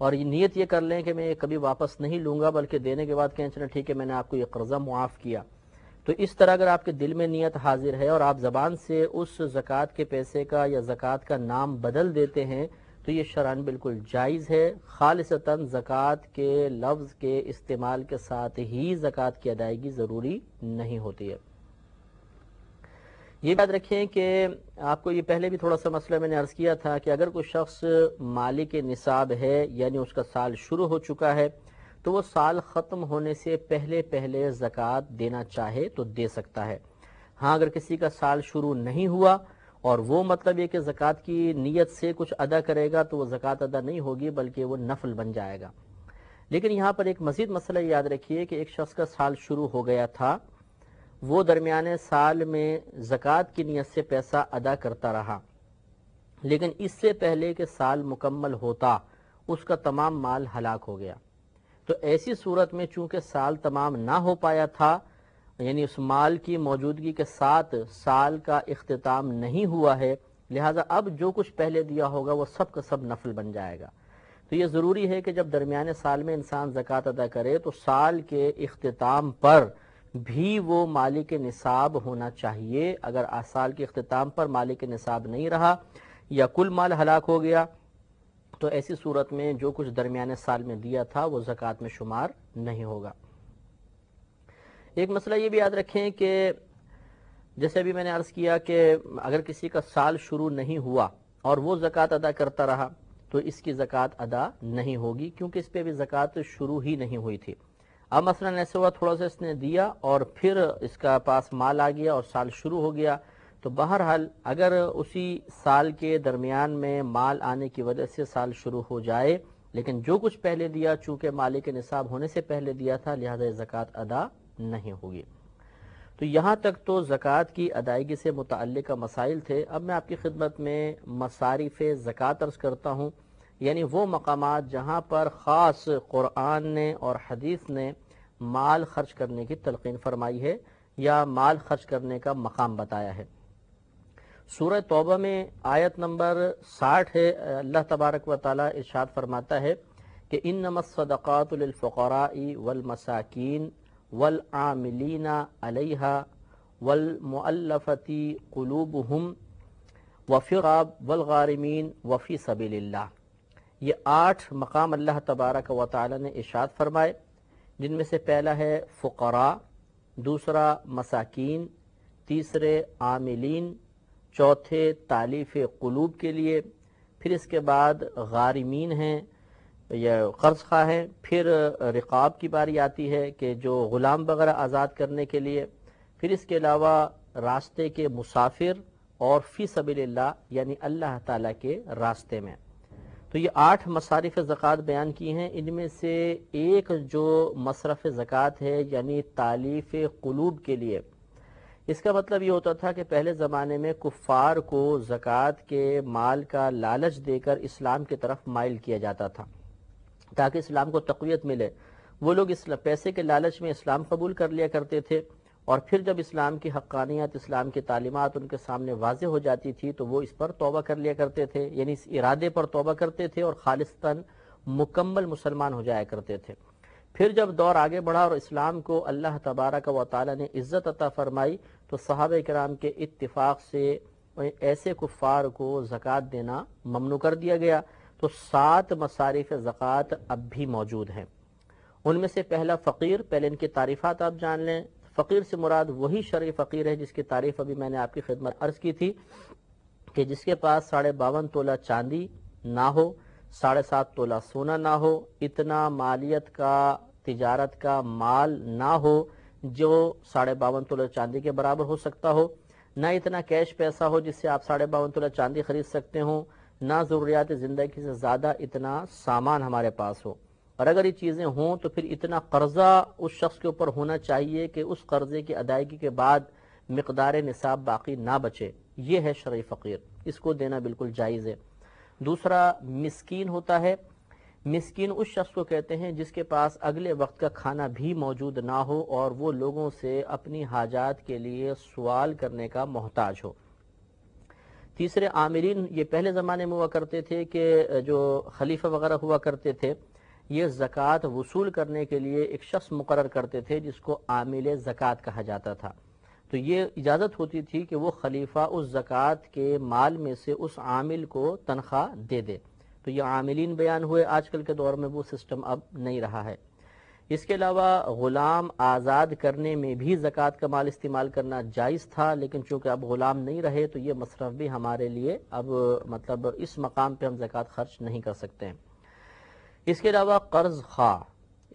اور یہ نیت یہ کر لیں کہ میں یہ کبھی واپس نہیں لوں گا، بلکہ دینے کے بعد کہیں چلیں ٹھیک ہے میں نے آپ کو یہ قرضہ معاف کیا. تو اس طرح اگر آپ کے دل میں نیت حاضر ہے اور آپ زبان سے اس زکوٰۃ کے پیسے کا یا زکوٰۃ کا نام بدل دیتے ہیں تو یہ شرعاً بالکل جائز ہے. خالصتاً زکوٰۃ کے لفظ کے استعمال کے ساتھ ہی زکوٰۃ کی ادائیگی ضروری نہیں ہوتی ہے. یہ یاد رکھیں کہ آپ کو یہ پہلے بھی تھوڑا سا مسئلہ میں نے عرض کیا تھا کہ اگر کوئی شخص مالک نصاب ہے یعنی اس کا سال شروع ہو چکا ہے تو وہ سال ختم ہونے سے پہلے پہلے زکوٰۃ دینا چاہے تو دے سکتا ہے. ہاں اگر کسی کا سال شروع نہیں ہوا اور وہ مطلب یہ کہ زکوٰۃ کی نیت سے کچھ ادا کرے گا تو وہ زکوٰۃ ادا نہیں ہوگی بلکہ وہ نفل بن جائے گا. لیکن یہاں پر ایک مزید مسئلہ یاد رکھیے کہ ایک شخص کا سال شروع ہو گیا تھا، وہ درمیانے سال میں زکوٰۃ کی نیت سے پیسہ ادا کرتا رہا، لیکن اس سے پہلے کہ سال مکمل ہوتا اس کا تمام مال ہلاک ہو گیا. تو ایسی صورت میں چونکہ سال تمام نہ ہو پایا تھا، یعنی اس مال کی موجودگی کے ساتھ سال کا اختتام نہیں ہوا ہے، لہٰذا اب جو کچھ پہلے دیا ہوگا وہ سب کا سب نفل بن جائے گا. تو یہ ضروری ہے کہ جب درمیانے سال میں انسان زکوٰۃ ادا کرے تو سال کے اختتام پر بھی وہ مالک نصاب ہونا چاہیے. اگر سال کے اختتام پر مالک نصاب نہیں رہا یا کل مال ہلاک ہو گیا تو ایسی صورت میں جو کچھ درمیانے سال میں دیا تھا وہ زکوٰۃ میں شمار نہیں ہوگا. ایک مسئلہ یہ بھی یاد رکھیں کہ جیسے بھی میں نے عرض کیا کہ اگر کسی کا سال شروع نہیں ہوا اور وہ زکوٰۃ ادا کرتا رہا تو اس کی زکوٰۃ ادا نہیں ہوگی، کیونکہ اس پہ بھی زکوٰۃ شروع ہی نہیں ہوئی تھی. اب مثلا ایسے ہوا تھوڑا سا اس نے دیا اور پھر اس کا پاس مال آ گیا اور سال شروع ہو گیا، تو بہرحال اگر اسی سال کے درمیان میں مال آنے کی وجہ سے سال شروع ہو جائے لیکن جو کچھ پہلے دیا چونکہ مالک نصاب ہونے سے پہلے دیا تھا لہذا زکوٰۃ ادا نہیں ہوگی. تو یہاں تک تو زکوٰۃ کی ادائیگی سے متعلقہ مسائل تھے. اب میں آپ کی خدمت میں مصارف زکوٰۃ عرض کرتا ہوں، یعنی وہ مقامات جہاں پر خاص قرآن نے اور حدیث نے مال خرچ کرنے کی تلقین فرمائی ہے یا مال خرچ کرنے کا مقام بتایا ہے. سورہ توبہ میں آیت نمبر 60 ہے. اللہ تبارک و تعالی ارشاد فرماتا ہے کہ انما الصدقات للفقراء والمساکین والعاملین علیہا والمؤلفۃ قلوبہم وفی الرقاب والغارمین وفی سبیل اللہ. یہ 8 مقام اللہ تبارک و تعالی نے ارشاد فرمائے، جن میں سے پہلا ہے فقراء، دوسرا مساکین، تیسرے عاملین، چوتھے تالیف قلوب کے لیے، پھر اس کے بعد غارمین ہیں یا قرض خواہ ہیں، پھر رقاب کی باری آتی ہے کہ جو غلام وغیرہ آزاد کرنے کے لیے، پھر اس کے علاوہ راستے کے مسافر اور فی سبیل اللہ یعنی اللہ تعالیٰ کے راستے میں. تو یہ 8 مصارف زکوٰۃ بیان کی ہیں. ان میں سے ایک جو مصرف زکوٰۃ ہے یعنی تالیف قلوب کے لیے، اس کا مطلب یہ ہوتا تھا کہ پہلے زمانے میں کفار کو زکوٰۃ کے مال کا لالچ دے کر اسلام کی طرف مائل کیا جاتا تھا تاکہ اسلام کو تقویت ملے. وہ لوگ اس پیسے کے لالچ میں اسلام قبول کر لیا کرتے تھے اور پھر جب اسلام کی حقانیت، اسلام کی تعلیمات ان کے سامنے واضح ہو جاتی تھی تو وہ اس پر توبہ کر لیا کرتے تھے، یعنی اس ارادے پر توبہ کرتے تھے اور خالصتاً مکمل مسلمان ہو جایا کرتے تھے. پھر جب دور آگے بڑھا اور اسلام کو اللہ تبارک و تعالی نے عزت عطا فرمائی تو صحابہ کرام کے اتفاق سے ایسے کفار کو زکوٰۃ دینا ممنوع کر دیا گیا. تو 7 مصارف زکوٰۃ اب بھی موجود ہیں. ان میں سے پہلا فقیر، پہلے ان کی تعریفات آپ جان لیں. فقیر سے مراد وہی شرعی فقیر ہے جس کی تعریف ابھی میں نے آپ کی خدمت عرض کی تھی کہ جس کے پاس 52.5 تولہ چاندی نہ ہو، 7.5 تولہ سونا نہ ہو، اتنا مالیت کا تجارت کا مال نہ ہو جو 52.5 تولہ چاندی کے برابر ہو سکتا ہو، نہ اتنا کیش پیسہ ہو جس سے آپ 52.5 تولہ چاندی خرید سکتے ہوں، نہ ضروریات زندگی سے زیادہ اتنا سامان ہمارے پاس ہو. اور اگر یہ چیزیں ہوں تو پھر اتنا قرضہ اس شخص کے اوپر ہونا چاہیے کہ اس قرضے کی ادائیگی کے بعد مقدار نصاب باقی نہ بچے. یہ ہے شرعی فقیر، اس کو دینا بالکل جائز ہے. دوسرا مسکین ہوتا ہے. مسکین اس شخص کو کہتے ہیں جس کے پاس اگلے وقت کا کھانا بھی موجود نہ ہو اور وہ لوگوں سے اپنی حاجات کے لیے سوال کرنے کا محتاج ہو. تیسرے عاملین یہ پہلے زمانے میں ہوا کرتے تھے کہ جو خلیفہ وغیرہ ہوا کرتے تھے یہ زکوٰۃ وصول کرنے کے لیے ایک شخص مقرر کرتے تھے جس کو عامل زکوٰۃ کہا جاتا تھا. تو یہ اجازت ہوتی تھی کہ وہ خلیفہ اس زکوٰۃ کے مال میں سے اس عامل کو تنخواہ دے دے. تو یہ عاملین بیان ہوئے. آج کل کے دور میں وہ سسٹم اب نہیں رہا ہے. اس کے علاوہ غلام آزاد کرنے میں بھی زکوٰۃ کا مال استعمال کرنا جائز تھا، لیکن چونکہ اب غلام نہیں رہے تو یہ مصرف بھی ہمارے لیے اب مطلب اس مقام پہ ہم زکوٰۃ خرچ نہیں کر سکتے ہیں. اس کے علاوہ قرض خواہ،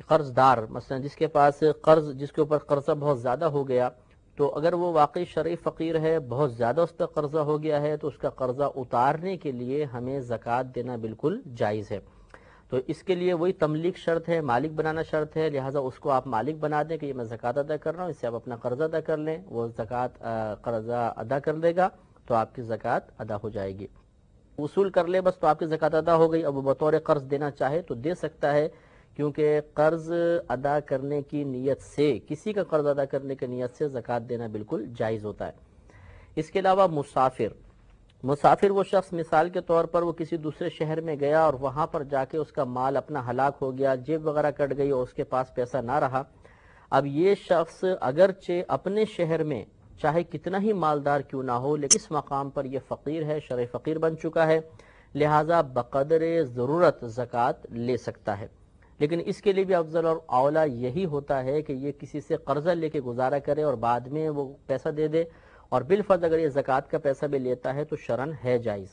قرض دار، مثلا جس کے پاس قرض، جس کے اوپر قرضہ بہت زیادہ ہو گیا، تو اگر وہ واقعی شرعی فقیر ہے، بہت زیادہ اس پہ قرضہ ہو گیا ہے، تو اس کا قرضہ اتارنے کے لیے ہمیں زکوٰۃ دینا بالکل جائز ہے. تو اس کے لیے وہی تملیک شرط ہے، مالک بنانا شرط ہے، لہٰذا اس کو آپ مالک بنا دیں کہ یہ میں زکوٰۃ ادا کر رہا ہوں، اس سے آپ اپنا قرض ادا کر لیں. وہ زکوٰۃ قرضہ ادا کر دے گا تو آپ کی زکوٰۃ ادا ہو جائے گی. وصول کر لے بس تو آپ کی زکوٰۃ ادا ہو گئی. اب وہ بطور قرض دینا چاہے تو دے سکتا ہے، کیونکہ قرض ادا کرنے کی نیت سے، کسی کا قرض ادا کرنے کی نیت سے زکوٰۃ دینا بالکل جائز ہوتا ہے. اس کے علاوہ مسافر وہ شخص مثال کے طور پر وہ کسی دوسرے شہر میں گیا اور وہاں پر جا کے اس کا مال اپنا ہلاک ہو گیا، جیب وغیرہ کٹ گئی اور اس کے پاس پیسہ نہ رہا. اب یہ شخص اگرچہ اپنے شہر میں چاہے کتنا ہی مالدار کیوں نہ ہو، لیکن اس مقام پر یہ فقیر ہے، شرعی فقیر بن چکا ہے، لہٰذا بقدر ضرورت زکوٰۃ لے سکتا ہے. لیکن اس کے لیے بھی افضل اور اولا یہی ہوتا ہے کہ یہ کسی سے قرضہ لے کے گزارا کرے اور بعد میں وہ پیسہ دے دے، اور بالفرض اگر یہ زکوٰۃ کا پیسہ بھی لیتا ہے تو شرعاً ہے جائز.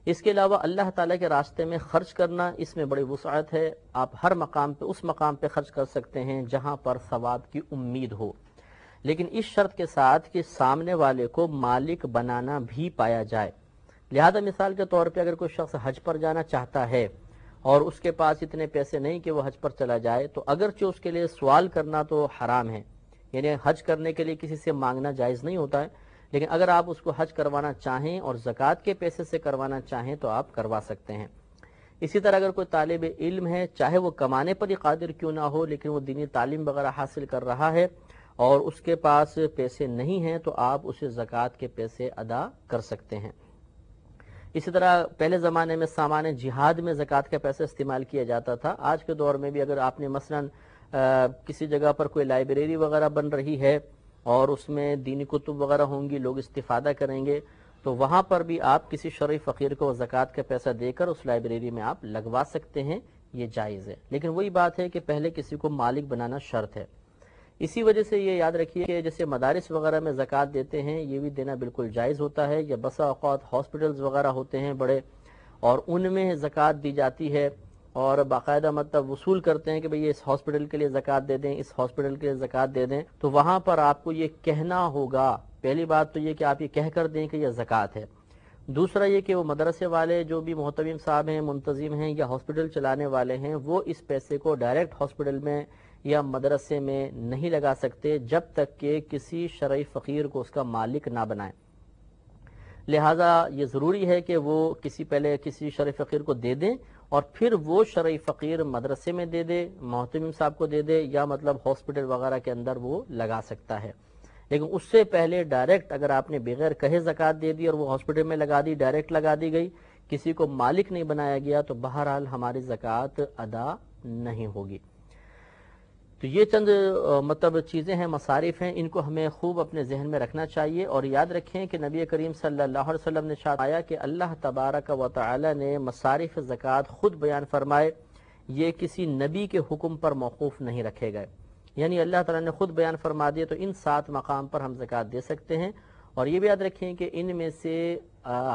اس کے علاوہ اللہ تعالیٰ کے راستے میں خرچ کرنا، اس میں بڑی وسعت ہے. آپ ہر مقام پہ اس مقام پہ خرچ کر سکتے ہیں جہاں پر ثواب کی امید ہو، لیکن اس شرط کے ساتھ کہ سامنے والے کو مالک بنانا بھی پایا جائے. لہذا مثال کے طور پہ اگر کوئی شخص حج پر جانا چاہتا ہے اور اس کے پاس اتنے پیسے نہیں کہ وہ حج پر چلا جائے، تو اگرچہ اس کے لیے سوال کرنا تو حرام ہے، یعنی حج کرنے کے لیے کسی سے مانگنا جائز نہیں ہوتا ہے، لیکن اگر آپ اس کو حج کروانا چاہیں اور زکوٰۃ کے پیسے سے کروانا چاہیں تو آپ کروا سکتے ہیں. اسی طرح اگر کوئی طالب علم ہے، چاہے وہ کمانے پر ہی قادر کیوں نہ ہو، لیکن وہ دینی تعلیم وغیرہ حاصل کر رہا ہے اور اس کے پاس پیسے نہیں ہیں، تو آپ اسے زکوٰۃ کے پیسے ادا کر سکتے ہیں. اسی طرح پہلے زمانے میں سامان جہاد میں زکوٰۃ کا پیسہ استعمال کیا جاتا تھا. آج کے دور میں بھی اگر آپ نے مثلاً کسی جگہ پر کوئی لائبریری وغیرہ بن رہی ہے اور اس میں دینی کتب وغیرہ ہوں گی، لوگ استفادہ کریں گے، تو وہاں پر بھی آپ کسی شرعی فقیر کو زکوٰۃ کا پیسہ دے کر اس لائبریری میں آپ لگوا سکتے ہیں، یہ جائز ہے. لیکن وہی بات ہے کہ پہلے کسی کو مالک بنانا شرط ہے. اسی وجہ سے یہ یاد رکھیے کہ جیسے مدارس وغیرہ میں زکوٰۃ دیتے ہیں، یہ بھی دینا بالکل جائز ہوتا ہے. یا بسا اوقات ہاسپٹلز وغیرہ ہوتے ہیں بڑے، اور ان میں زکوٰۃ دی جاتی ہے اور باقاعدہ مطلب وصول کرتے ہیں کہ بھئی اس ہاسپٹل کے لیے زکوٰۃ دے دیں، اس ہاسپٹل کے لیے زکوٰۃ دے دیں. تو وہاں پر آپ کو یہ کہنا ہوگا، پہلی بات تو یہ کہ آپ یہ کہہ کر دیں کہ یہ زکوٰۃ ہے. دوسرا یہ کہ وہ مدرسے والے جو بھی محتمم صاحب ہیں، منتظم ہیں یا ہاسپٹل چلانے والے ہیں، وہ اس پیسے کو ڈائریکٹ ہاسپٹل میں یا مدرسے میں نہیں لگا سکتے جب تک کہ کسی شرعی فقیر کو اس کا مالک نہ بنائیں. لہٰذا یہ ضروری ہے کہ وہ پہلے کسی شرعی فقیر کو دے دیں اور پھر وہ شرعی فقیر مدرسے میں دے دے، محتمم صاحب کو دے دے، یا مطلب ہاسپٹل وغیرہ کے اندر وہ لگا سکتا ہے. لیکن اس سے پہلے ڈائریکٹ اگر آپ نے بغیر کہے زکوٰۃ دے دی اور وہ ہاسپٹل میں لگا دی، ڈائریکٹ لگا دی گئی، کسی کو مالک نہیں بنایا گیا، تو بہرحال ہماری زکوٰۃ ادا نہیں ہوگی. تو یہ چند مطلب چیزیں ہیں، مصارف ہیں، ان کو ہمیں خوب اپنے ذہن میں رکھنا چاہیے. اور یاد رکھیں کہ نبی کریم صلی اللہ علیہ وسلم نے آیا کہ اللہ تبارک و تعالی نے مصارف زکوٰۃ خود بیان فرمائے، یہ کسی نبی کے حکم پر موقوف نہیں رکھے گئے. یعنی اللہ تعالیٰ نے خود بیان فرما دیا، تو ان 7 مقام پر ہم زکوٰۃ دے سکتے ہیں. اور یہ بھی یاد رکھیں کہ ان میں سے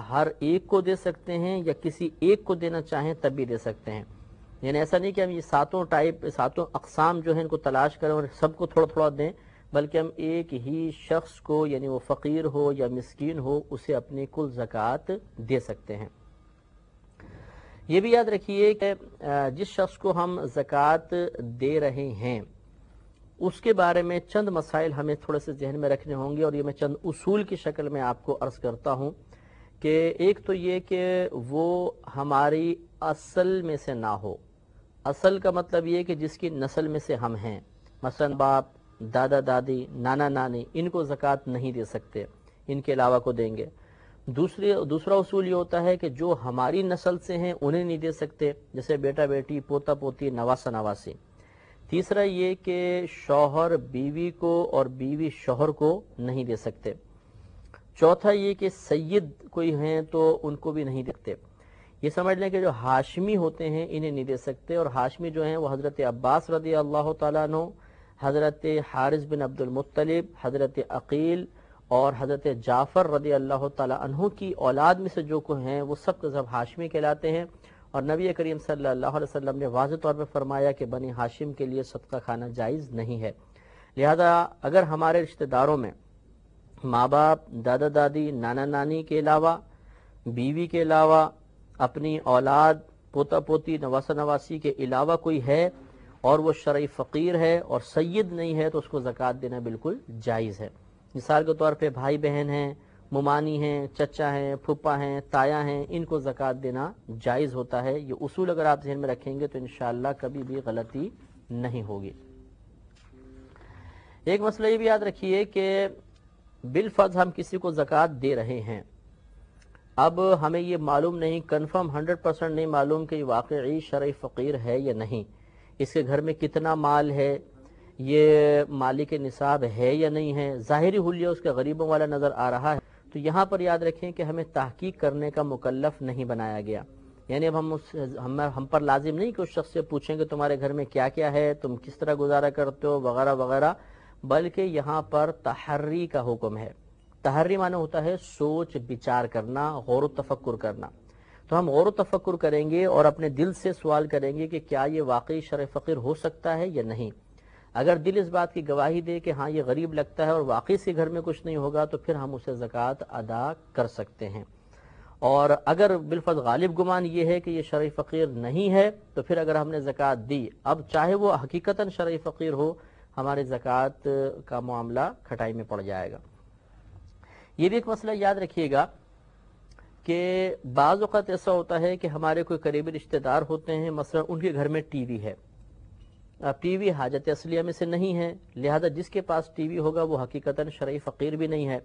ہر ایک کو دے سکتے ہیں یا کسی ایک کو دینا چاہیں تب بھی دے سکتے ہیں. یعنی ایسا نہیں کہ ہم یہ 7 اقسام جو ہیں ان کو تلاش کریں اور سب کو تھوڑا تھوڑا دیں، بلکہ ہم ایک ہی شخص کو، یعنی وہ فقیر ہو یا مسکین ہو، اسے اپنی کل زکوٰۃ دے سکتے ہیں. یہ بھی یاد رکھیے کہ جس شخص کو ہم زکوٰۃ دے رہے ہیں اس کے بارے میں چند مسائل ہمیں تھوڑے سے ذہن میں رکھنے ہوں گے، اور یہ میں چند اصول کی شکل میں آپ کو عرض کرتا ہوں. کہ ایک تو یہ کہ وہ ہماری اصل میں سے نہ ہو. اصل کا مطلب یہ کہ جس کی نسل میں سے ہم ہیں، مثلا باپ، دادا دادی، نانا نانی، ان کو زکوٰۃ نہیں دے سکتے، ان کے علاوہ کو دیں گے. دوسرا اصول یہ ہوتا ہے کہ جو ہماری نسل سے ہیں انہیں نہیں دے سکتے، جیسے بیٹا بیٹی، پوتا پوتی، نواسا نواسی۔ تیسرا یہ کہ شوہر بیوی کو اور بیوی شوہر کو نہیں دے سکتے۔ چوتھا یہ کہ سید کوئی ہیں تو ان کو بھی نہیں دیتے۔ یہ سمجھ لیں کہ جو ہاشمی ہوتے ہیں انہیں نہیں دے سکتے، اور ہاشمی جو ہیں وہ حضرت عباس رضی اللہ تعالیٰ عنہ، حضرت حارث بن عبد المطلب، حضرت عقیل اور حضرت جعفر رضی اللہ تعالیٰ عنہ کی اولاد میں سے جو کو ہیں وہ سب کے سب ہاشمی کہلاتے ہیں۔ اور نبی کریم صلی اللہ علیہ وسلم نے واضح طور پر فرمایا کہ بنی ہاشم کے لیے صدقہ کھانا جائز نہیں ہے۔ لہذا اگر ہمارے رشتہ داروں میں ماں باپ، دادا دادی، نانا نانی کے علاوہ، بیوی کے علاوہ، اپنی اولاد، پوتا پوتی، نواسا نواسی کے علاوہ کوئی ہے اور وہ شرعی فقیر ہے اور سید نہیں ہے تو اس کو زکوٰۃ دینا بالکل جائز ہے۔ مثال کے طور پہ بھائی بہن ہیں، ممانی ہیں، چچا ہیں، پھپھا ہیں، تایا ہیں، ان کو زکوٰۃ دینا جائز ہوتا ہے۔ یہ اصول اگر آپ ذہن میں رکھیں گے تو انشاءاللہ کبھی بھی غلطی نہیں ہوگی۔ ایک مسئلہ یہ بھی یاد رکھیے کہ بالفرض ہم کسی کو زکوٰۃ دے رہے ہیں، اب ہمیں یہ معلوم نہیں، کنفرم 100% نہیں معلوم کہ یہ واقعی شرعی فقیر ہے یا نہیں، اس کے گھر میں کتنا مال ہے، یہ مالک نصاب ہے یا نہیں ہے، ظاہری حلیہ اس کا غریبوں والا نظر آ رہا ہے، تو یہاں پر یاد رکھیں کہ ہمیں تحقیق کرنے کا مکلف نہیں بنایا گیا۔ یعنی اب ہم پر لازم نہیں کہ اس شخص سے پوچھیں کہ تمہارے گھر میں کیا کیا ہے، تم کس طرح گزارا کرتے ہو، وغیرہ وغیرہ، بلکہ یہاں پر تحری کا حکم ہے۔ تحری معنی ہوتا ہے سوچ بچار کرنا، غور و تفکر کرنا۔ تو ہم غور و تفکر کریں گے اور اپنے دل سے سوال کریں گے کہ کیا یہ واقعی شرع فقیر ہو سکتا ہے یا نہیں۔ اگر دل اس بات کی گواہی دے کہ ہاں یہ غریب لگتا ہے اور واقعی سے گھر میں کچھ نہیں ہوگا تو پھر ہم اسے زکوٰۃ ادا کر سکتے ہیں۔ اور اگر بالفرض غالب گمان یہ ہے کہ یہ شرعی فقیر نہیں ہے تو پھر اگر ہم نے زکوٰۃ دی، اب چاہے وہ حقیقتاً شرعی فقیر ہو، ہمارے زکوٰۃ کا معاملہ کھٹائی میں پڑ جائے گا۔ یہ بھی ایک مسئلہ یاد رکھیے گا کہ بعض اوقات ایسا ہوتا ہے کہ ہمارے کوئی قریبی رشتہ دار ہوتے ہیں، مثلا ان کے گھر میں ٹی وی ہے، اب ٹی وی حاجت اصلیہ میں سے نہیں ہے، لہذا جس کے پاس ٹی وی ہوگا وہ حقیقتاً شرعی فقیر بھی نہیں ہے۔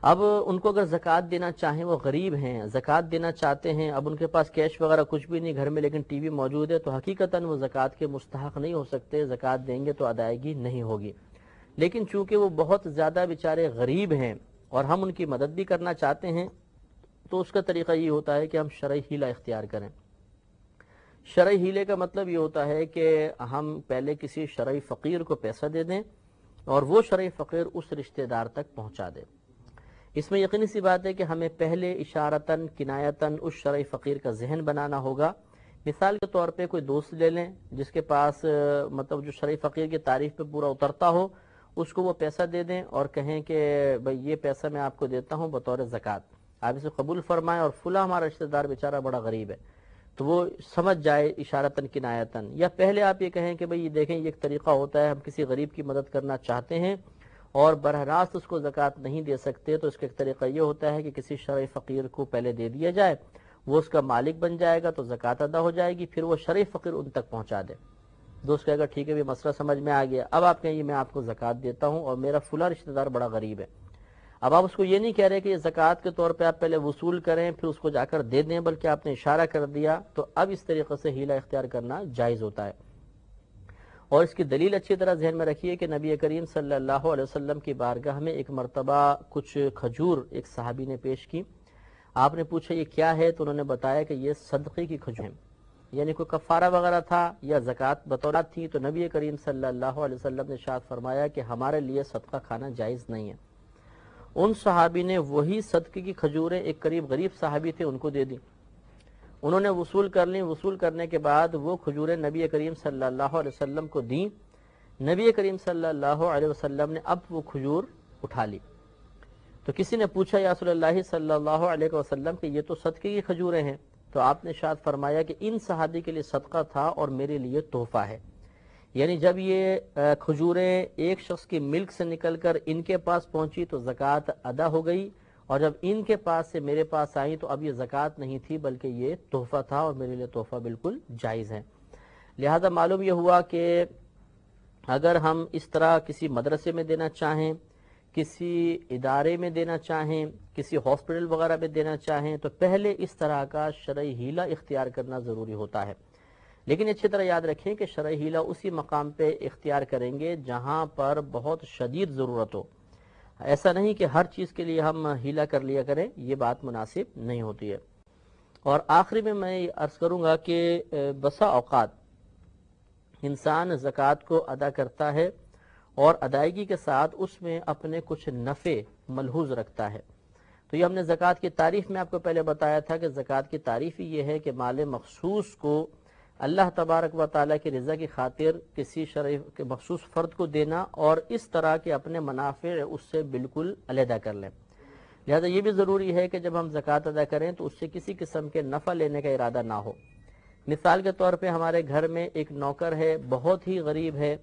اب ان کو اگر زکوٰۃ دینا چاہیں، وہ غریب ہیں، زکوٰۃ دینا چاہتے ہیں، اب ان کے پاس کیش وغیرہ کچھ بھی نہیں گھر میں لیکن ٹی وی موجود ہے، تو حقیقتاً وہ زکوٰۃ کے مستحق نہیں ہو سکتے، زکوٰۃ دیں گے تو ادائیگی نہیں ہوگی۔ لیکن چونکہ وہ بہت زیادہ بیچارے غریب ہیں اور ہم ان کی مدد بھی کرنا چاہتے ہیں، تو اس کا طریقہ یہ ہوتا ہے کہ ہم شرعی ہیلہ اختیار کریں۔ شرعی ہیلے کا مطلب یہ ہوتا ہے کہ ہم پہلے کسی شرعی فقیر کو پیسہ دے دیں اور وہ شرعی فقیر اس رشتہ دار تک پہنچا دے۔ اس میں یقینی سی بات ہے کہ ہمیں پہلے اشارتاً کنایتاً اس شرعی فقیر کا ذہن بنانا ہوگا۔ مثال کے طور پہ کوئی دوست لے لیں جس کے پاس مطلب جو شرعی فقیر کی تعریف پہ پورا اترتا ہو، اس کو وہ پیسہ دے دیں اور کہیں کہ بھئی یہ پیسہ میں آپ کو دیتا ہوں بطور زکوٰۃ، آپ اسے قبول فرمائیں، اور فلاں ہمارا رشتہ دار بیچارہ بڑا غریب ہے، تو وہ سمجھ جائے اشارتاً کنایتاً۔ یا پہلے آپ یہ کہیں کہ بھئی یہ دیکھیں یہ ایک طریقہ ہوتا ہے، ہم کسی غریب کی مدد کرنا چاہتے ہیں اور براہ راست اس کو زکوٰۃ نہیں دے سکتے، تو اس کا ایک طریقہ یہ ہوتا ہے کہ کسی شرعی فقیر کو پہلے دے دیا جائے، وہ اس کا مالک بن جائے گا تو زکوٰۃ ادا ہو جائے گی، پھر وہ شرعی فقیر ان تک پہنچا دے۔ دوست کہے گا ٹھیک ہے بھی مسئلہ سمجھ میں آ گیا، اب آپ کہیں میں آپ کو زکوٰۃ دیتا ہوں اور میرا فلاں رشتہ دار بڑا غریب ہے۔ اب آپ اس کو یہ نہیں کہہ رہے کہ یہ زکوٰۃ کے طور پہ آپ پہلے وصول کریں پھر اس کو جا کر دے دیں، بلکہ آپ نے اشارہ کر دیا، تو اب اس طریقے سے ہیلہ اختیار کرنا جائز ہوتا ہے۔ اور اس کی دلیل اچھی طرح ذہن میں رکھیے کہ نبی کریم صلی اللہ علیہ وسلم کی بارگاہ میں ایک مرتبہ کچھ کھجور ایک صحابی نے پیش کی، آپ نے پوچھا یہ کیا ہے، تو انہوں نے بتایا کہ یہ صدقے کی کھجور ہیں، یعنی کوئی کفارہ وغیرہ تھا یا زکوٰۃ بطورات تھی، تو نبی کریم صلی اللہ علیہ وسلم نے ارشاد فرمایا کہ ہمارے لیے صدقہ کھانا جائز نہیں ہے۔ ان صحابی نے وہی صدقے کی کھجوریں ایک قریب غریب صحابی تھے ان کو دے دی، انہوں نے وصول کر لیں، وصول کرنے کے بعد وہ کھجوریں نبی کریم صلی اللہ علیہ وسلم کو دیں، نبی کریم صلی اللہ علیہ وسلم نے اب وہ کھجور اٹھا لی، تو کسی نے پوچھا یا رسول اللہ صلی اللہ علیہ وسلم کہ یہ تو صدقے کی کھجوریں ہیں، تو آپ نے ارشاد فرمایا کہ ان صحابی کے لیے صدقہ تھا اور میرے لیے تحفہ ہے، یعنی جب یہ کھجوریں ایک شخص کی ملک سے نکل کر ان کے پاس پہنچی تو زکوٰۃ ادا ہو گئی، اور جب ان کے پاس سے میرے پاس آئیں تو اب یہ زکوٰۃ نہیں تھی بلکہ یہ تحفہ تھا اور میرے لیے تحفہ بالکل جائز ہے۔ لہذا معلوم یہ ہوا کہ اگر ہم اس طرح کسی مدرسے میں دینا چاہیں، کسی ادارے میں دینا چاہیں، کسی ہاسپٹل وغیرہ میں دینا چاہیں، تو پہلے اس طرح کا شرعی ہیلہ اختیار کرنا ضروری ہوتا ہے. لیکن اچھی طرح یاد رکھیں کہ شرعی ہیلہ اسی مقام پہ اختیار کریں گے جہاں پر بہت شدید ضرورت ہو. ایسا نہیں کہ ہر چیز کے لیے ہم ہیلہ کر لیا کریں، یہ بات مناسب نہیں ہوتی ہے. اور آخری میں یہ عرض کروں گا کہ بسا اوقات انسان زکوٰۃ کو ادا کرتا ہے اور ادائیگی کے ساتھ اس میں اپنے کچھ نفع ملحوظ رکھتا ہے. تو یہ ہم نے زکوٰۃ کی تعریف میں آپ کو پہلے بتایا تھا کہ زکوٰۃ کی تعریف ہی یہ ہے کہ مال مخصوص کو اللہ تبارک و تعالیٰ کی رضا کی خاطر کسی شرعی کے مخصوص فرد کو دینا اور اس طرح کے اپنے منافع اس سے بالکل علیحدہ کر لیں. لہذا یہ بھی ضروری ہے کہ جب ہم زکوٰۃ ادا کریں تو اس سے کسی قسم کے نفع لینے کا ارادہ نہ ہو. مثال کے طور پہ ہمارے گھر میں ایک نوکر ہے، بہت ہی غریب ہے،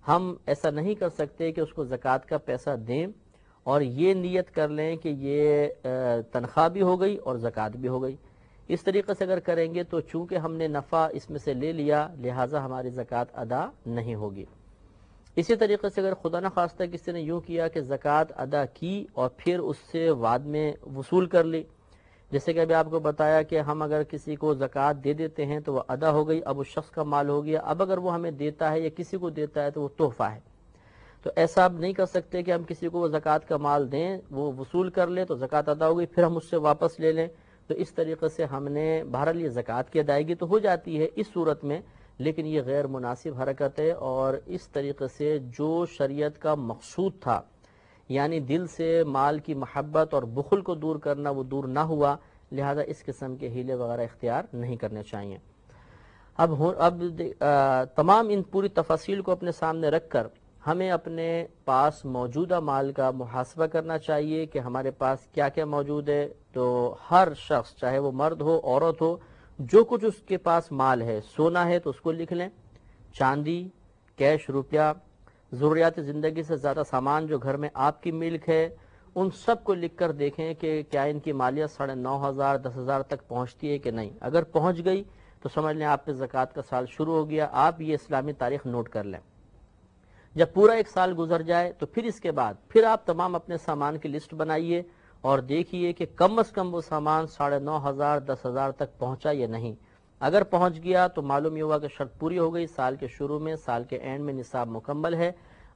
ہم ایسا نہیں کر سکتے کہ اس کو زکوٰۃ کا پیسہ دیں اور یہ نیت کر لیں کہ یہ تنخواہ بھی ہو گئی اور زکوٰۃ بھی ہو گئی. اس طریقے سے اگر کریں گے تو چونکہ ہم نے نفع اس میں سے لے لیا لہٰذا ہماری زکوٰۃ ادا نہیں ہوگی. اسی طریقے سے اگر خدا نخواستہ کسی نے یوں کیا کہ زکوٰۃ ادا کی اور پھر اس سے بعد میں وصول کر لی، جیسے کہ ابھی آپ کو بتایا کہ ہم اگر کسی کو زکوٰۃ دے دیتے ہیں تو وہ ادا ہو گئی، اب اس شخص کا مال ہو گیا، اب اگر وہ ہمیں دیتا ہے یا کسی کو دیتا ہے تو وہ تحفہ ہے. تو ایسا اب نہیں کر سکتے کہ ہم کسی کو وہ زکوٰۃ کا مال دیں، وہ وصول کر لے تو زکوٰۃ ادا ہو گئی پھر ہم اس سے واپس لے لیں. تو اس طریقے سے ہم نے بہرحال یہ زکوٰۃ کی ادائیگی تو ہو جاتی ہے اس صورت میں، لیکن یہ غیر مناسب حرکت ہے اور اس طریقے سے جو شریعت کا مقصود تھا یعنی دل سے مال کی محبت اور بخل کو دور کرنا وہ دور نہ ہوا، لہذا اس قسم کے ہیلے وغیرہ اختیار نہیں کرنے چاہیے. اب تمام ان پوری تفاصیل کو اپنے سامنے رکھ کر ہمیں اپنے پاس موجودہ مال کا محاسبہ کرنا چاہیے کہ ہمارے پاس کیا کیا موجود ہے. تو ہر شخص چاہے وہ مرد ہو عورت ہو، جو کچھ اس کے پاس مال ہے، سونا ہے تو اس کو لکھ لیں، چاندی، کیش روپیہ، ضروریات زندگی سے زیادہ سامان جو گھر میں آپ کی ملک ہے، ان سب کو لکھ کر دیکھیں کہ کیا ان کی مالیت 9,500 10,000 تک پہنچتی ہے کہ نہیں. اگر پہنچ گئی تو سمجھ لیں آپ پہ زکوٰۃ کا سال شروع ہو گیا. آپ یہ اسلامی تاریخ نوٹ کر لیں. جب پورا ایک سال گزر جائے تو پھر اس کے بعد پھر آپ تمام اپنے سامان کی لسٹ بنائیے اور دیکھیے کہ کم از کم وہ سامان 9,500 10,000 تک پہنچا یا نہیں. اگر پہنچ گیا تو معلوم یہ ہوا کہ شرط پوری ہو گئی، سال کے شروع میں سال کے اینڈ میں نصاب مکمل ہے.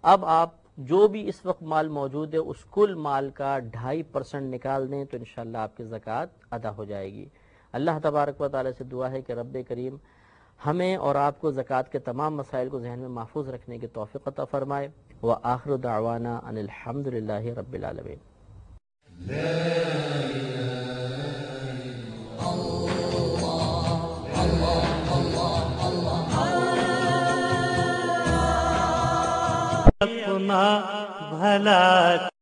اب آپ جو بھی اس وقت مال موجود ہے اس کل مال کا 2.5% نکال دیں تو انشاءاللہ آپ کی زکوٰۃ ادا ہو جائے گی. اللہ تبارک و تعالی سے دعا ہے کہ رب کریم ہمیں اور آپ کو زکوٰۃ کے تمام مسائل کو ذہن میں محفوظ رکھنے کی توفیق عطا فرمائے. وآخر دعوانا ان الحمدللہ رب العالمین. اپنا بھلا